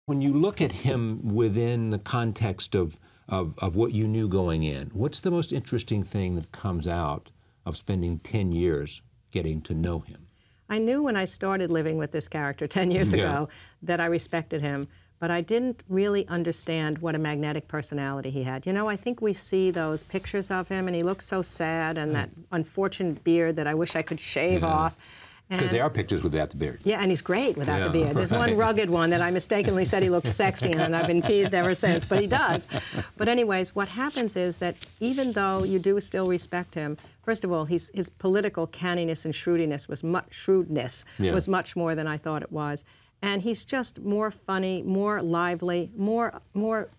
When you look at him within the context of what you knew going in, what's the most interesting thing that comes out of spending 10 years getting to know him? I knew when I started living with this character 10 years ago that I respected him, but I didn't really understand what a magnetic personality he had. You know, I think we see those pictures of him, and he looks so sad, and that unfortunate beard that I wish I could shave off. Because there are pictures without the beard. Yeah, and he's great without the beard. There's one rugged one that I mistakenly said he looked sexy in, and I've been teased ever since, but he does. But anyways, what happens is that even though you do still respect him, first of all, his political canniness and shrewdness was much more than I thought it was. And he's just more funny, more lively, more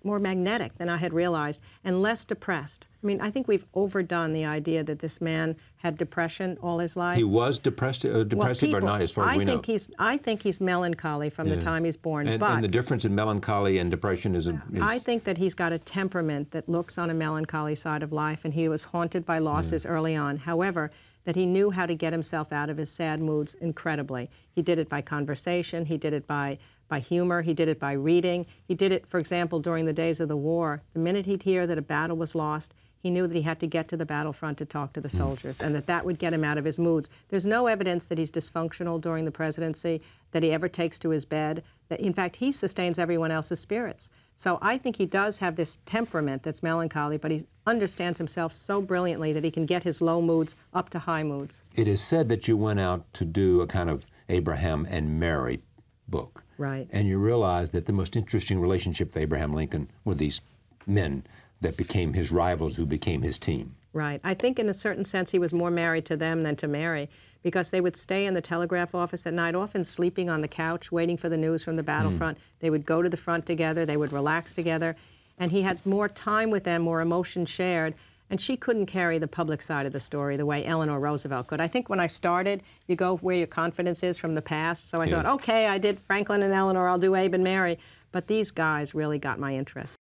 magnetic than I had realized, and less depressed. I mean, I think we've overdone the idea that this man had depression all his life. He was depressive or not, as far as we know? I think he's melancholy from the time he's born. And the difference in melancholy and depression is... I think that he's got a temperament that looks on a melancholy side of life, and he was haunted by losses early on. However, that he knew how to get himself out of his sad moods incredibly. He did it by conversation, he did it by humor, he did it by reading. He did it, for example, during the days of the war. The minute he'd hear that a battle was lost, he knew that he had to get to the battlefront to talk to the soldiers, and that would get him out of his moods. There's no evidence that he's dysfunctional during the presidency, that he ever takes to his bed. That, in fact, he sustains everyone else's spirits. So I think he does have this temperament that's melancholy, but he understands himself so brilliantly that he can get his low moods up to high moods. It is said that you went out to do a kind of Abraham and Mary book. Right. And you realized that the most interesting relationship for Abraham Lincoln were these men that became his rivals who became his team. Right. I think in a certain sense he was more married to them than to Mary, because they would stay in the telegraph office at night, often sleeping on the couch, waiting for the news from the battlefront. They would go to the front together, they would relax together, and he had more time with them, more emotion shared, and she couldn't carry the public side of the story the way Eleanor Roosevelt could. I think when I started, you go where your confidence is from the past, so I thought, okay, I did Franklin and Eleanor, I'll do Abe and Mary, but these guys really got my interest.